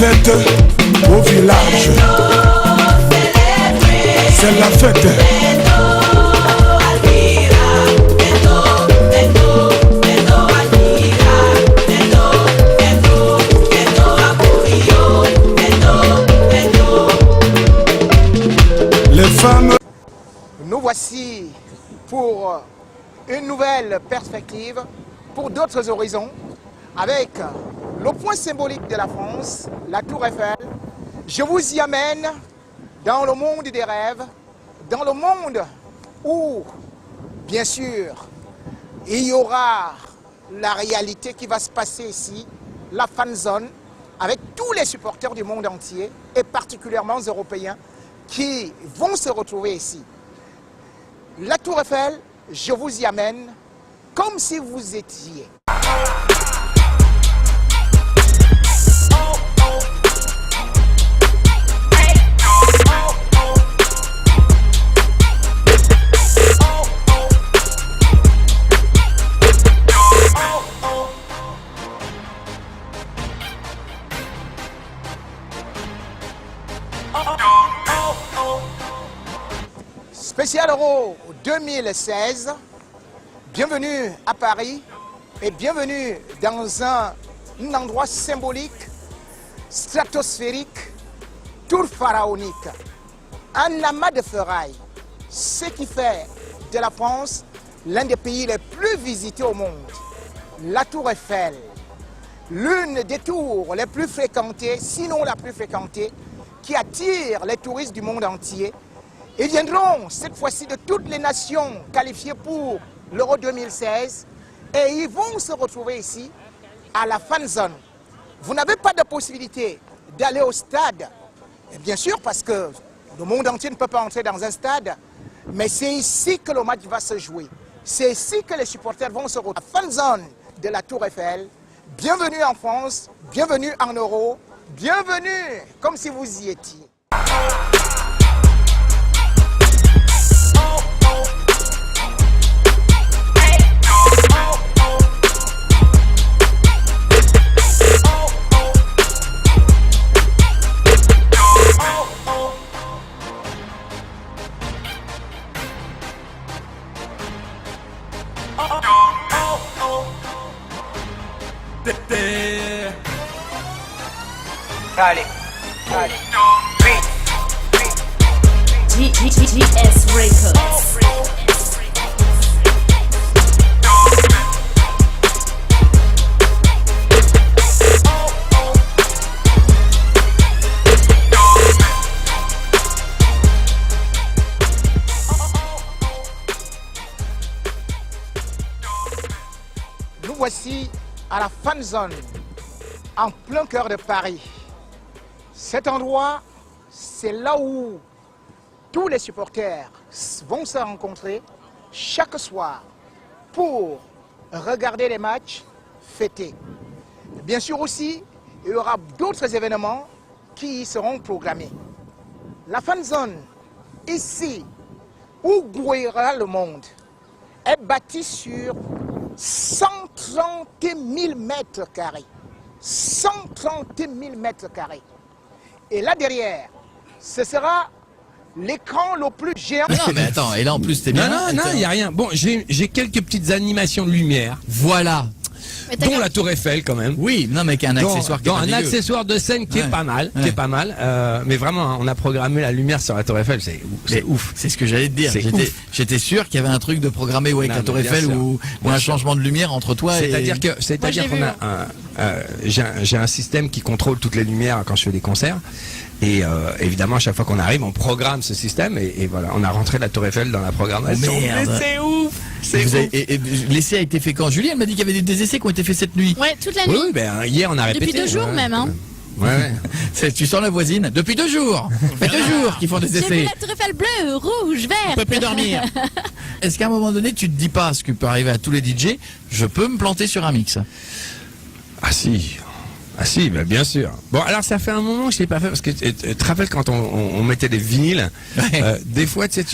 fête au village. C'est la fête. Les femmes. Nous voici pour une nouvelle perspective, pour d'autres horizons, avec le point symbolique de la France, la Tour Eiffel. Je vous y amène dans le monde des rêves, dans le monde où, bien sûr, il y aura la réalité qui va se passer ici, la fan zone, avec tous les supporters du monde entier, et particulièrement européens, qui vont se retrouver ici. La Tour Eiffel, je vous y amène comme si vous étiez. Spécial Euro 2016, bienvenue à Paris et bienvenue dans un endroit symbolique, stratosphérique, tour pharaonique, un amas de ferraille, ce qui fait de la France l'un des pays les plus visités au monde. La Tour Eiffel, l'une des tours les plus fréquentées, sinon la plus fréquentée, qui attire les touristes du monde entier. Ils viendront cette fois-ci de toutes les nations qualifiées pour l'Euro 2016 et ils vont se retrouver ici à la fan zone. Vous n'avez pas de possibilité d'aller au stade, et bien sûr parce que le monde entier ne peut pas entrer dans un stade, mais c'est ici que le match va se jouer. C'est ici que les supporters vont se retrouver. La fan zone de la Tour Eiffel, bienvenue en France, bienvenue en Euro, bienvenue comme si vous y étiez. Allez, allez. GS Records. Nous voici à la fan zone, en plein cœur de Paris. Cet endroit, c'est là où tous les supporters vont se rencontrer chaque soir pour regarder les matchs, fêter. Bien sûr aussi, il y aura d'autres événements qui y seront programmés. La fan zone, ici, où grouillera le monde, est bâtie sur 130 000 mètres carrés. 130 000 mètres carrés. Et là derrière, ce sera l'écran le plus géant. Non, mais attends, et là en plus t'es bien. Non, il n'y a rien. Bon, j'ai quelques petites animations de lumière. Voilà. Dont la Tour Eiffel quand même. Oui, non mais qu'un accessoire qui est un accessoire de scène qui est pas mal, qui est pas mal. Mais vraiment, on a programmé la lumière sur la Tour Eiffel, c'est ouf. C'est ce que j'allais te dire. J'étais sûr qu'il y avait un truc de programmé avec la Tour Eiffel ou un changement de lumière entre toi et. C'est-à-dire qu'on a j'ai un système qui contrôle toutes les lumières quand je fais des concerts. Et évidemment, à chaque fois qu'on arrive, on programme ce système et voilà, on a rentré la Tour Eiffel dans la programmation. Oh merde. Mais c'est ouf. Et l'essai a été fait quand? Julie, elle m'a dit qu'il y avait des essais qui ont été faits cette nuit. Ouais, toute la nuit. Oui, ben hier on a répété. Depuis 2 jours même, hein. Ouais. Tu sens la voisine? Depuis 2 jours. Ça fait 2 jours qu'ils font des J'ai vu essais. la Tour Eiffel bleue, rouge, vert. On peut plus dormir. Est-ce qu'à un moment donné, tu te dis pas, ce qui peut arriver à tous les DJ, je peux me planter sur un mix? Ah si. Ah si, bah bien sûr. Bon, alors ça fait un moment que je l'ai pas fait parce que tu te rappelles quand on mettait des vinyles, des fois tu sais,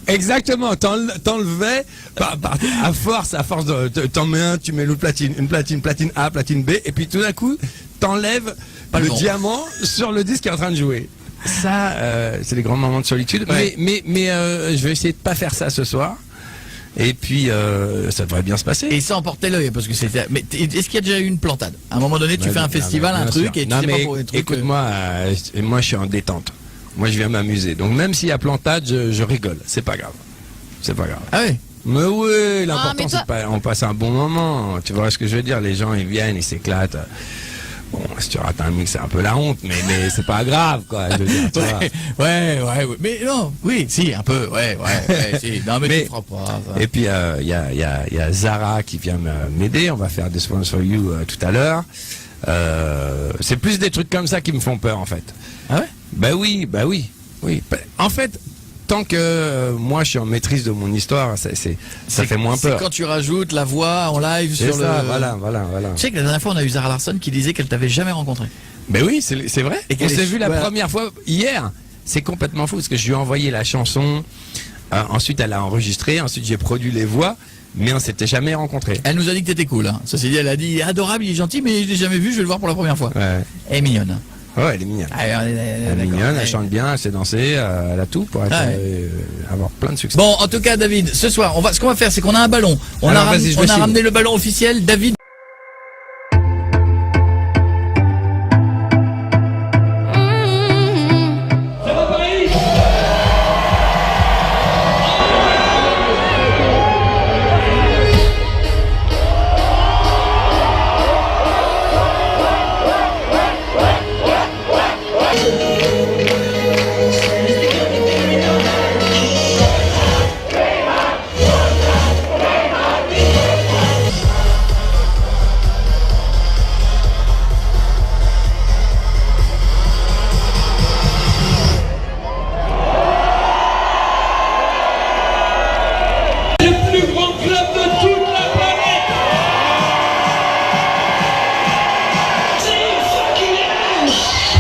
exactement, t'enlevais à force t'en mets un, tu mets l'autre platine, une platine A, platine B, et puis tout d'un coup t'enlèves pas le bon. diamant sur le disque qui est en train de jouer. Ça, c'est des grands moments de solitude. Ouais. Mais je vais essayer de pas faire ça ce soir. Et puis, ça devrait bien se passer. Et ça emportait l'œil parce que c'était. Mais est-ce qu'il y a déjà eu une plantade? À un moment donné, tu fais un festival, un truc, et tu sais pas pour les trucs. Écoute-moi, moi je suis en détente. Moi je viens m'amuser. Donc même s'il y a plantade, je rigole. C'est pas grave. C'est pas grave. Ah oui. Mais oui, l'important mais toi- c'est pas, on passe un bon moment. Tu vois ce que je veux dire? Les gens ils viennent, ils s'éclatent. Bon, si tu rates un mix, c'est un peu la honte, mais c'est pas grave, quoi. Je veux dire, tu vois. Ouais. Mais non, oui, si, un peu, ouais, si. Non, mais tu feras pas. Ça. Et puis il y a Zara qui vient m'aider. On va faire des Sponsor for You tout à l'heure. C'est plus des trucs comme ça qui me font peur en fait. Ah ouais? Bah oui. En fait, tant que moi je suis en maîtrise de mon histoire, ça fait moins peur. C'est quand tu rajoutes la voix en live C'est sur ça, le. voilà. Tu sais que la dernière fois, on a eu Zara Larsson qui disait qu'elle t'avait jamais rencontré. Mais oui, c'est vrai. Et On qu'elle s'est est- vu la voilà. première fois hier. C'est complètement fou parce que je lui ai envoyé la chanson. Ensuite, elle a enregistré. Ensuite, j'ai produit les voix. Mais on s'était jamais rencontrés. Elle nous a dit que t'étais cool. Hein. Ceci dit, elle a dit adorable, il est gentil, mais je l'ai jamais vu, je vais le voir pour la première fois. Ouais. Elle est mignonne. Ouais, elle est mignonne. Ah, Elle est mignonne, elle chante bien, elle sait danser, elle a tout pour être, Ah ouais. avoir plein de succès. Bon, en tout cas, David, ce soir, ce qu'on va faire, c'est qu'on a un ballon. On Alors, a, vas-y, je on vais a suivre. ramené le ballon officiel. David. Le plus grand club de toute la planète. C'est fucking House.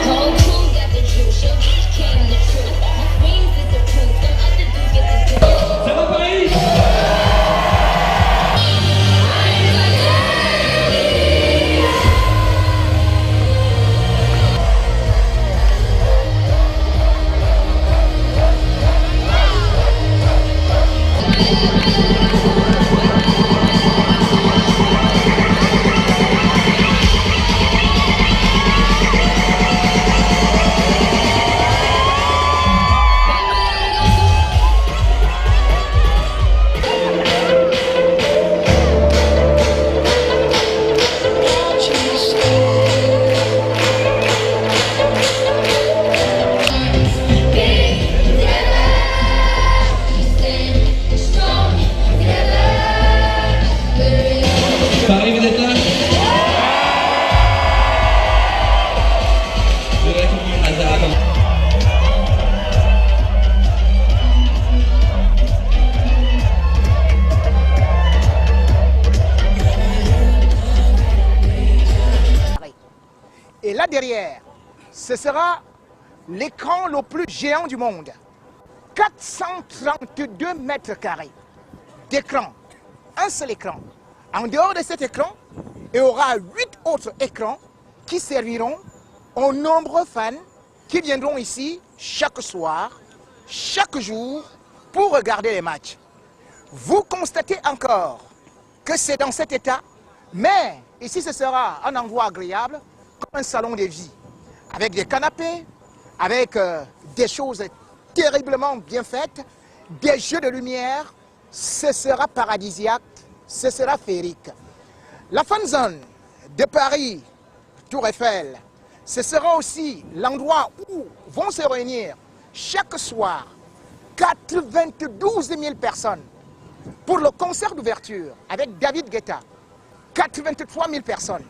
Whole crew got the juice, your bitch came the truth. My screams is the proof, them other dudes get the juice. Ça va Paris? Paris, vous êtes là? Je voudrais qu'on à Zara. Et là derrière, ce sera l'écran le plus géant du monde. 432 mètres carrés d'écran. Un seul écran. En dehors de cet écran, il y aura 8 autres écrans qui serviront aux nombreux fans qui viendront ici chaque soir, chaque jour, pour regarder les matchs. Vous constatez encore que c'est dans cet état, mais ici ce sera un endroit agréable, comme un salon de vie, avec des canapés, avec des choses terriblement bien faites, des jeux de lumière. Ce sera paradisiaque, ce sera féerique. La fan zone de Paris, Tour Eiffel, Ce sera aussi l'endroit où vont se réunir chaque soir 92 000 personnes pour le concert d'ouverture avec David Guetta. 83 000 personnes.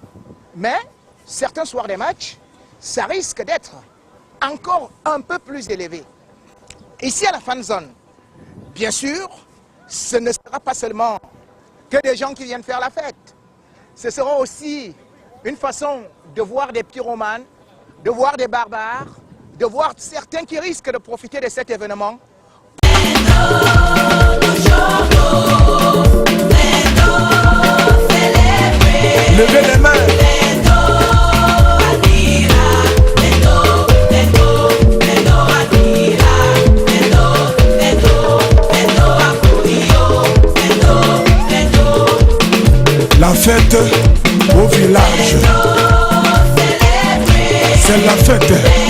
Mais certains soirs des matchs, ça risque d'être encore un peu plus élevé. Ici à la fan zone, bien sûr, ce ne sera pas seulement que des gens qui viennent faire la fête. Ce sera aussi une façon de voir des pyromanes, de voir des barbares, de voir certains qui risquent de profiter de cet événement. Levez les mains. La fête au village. C'est la fête.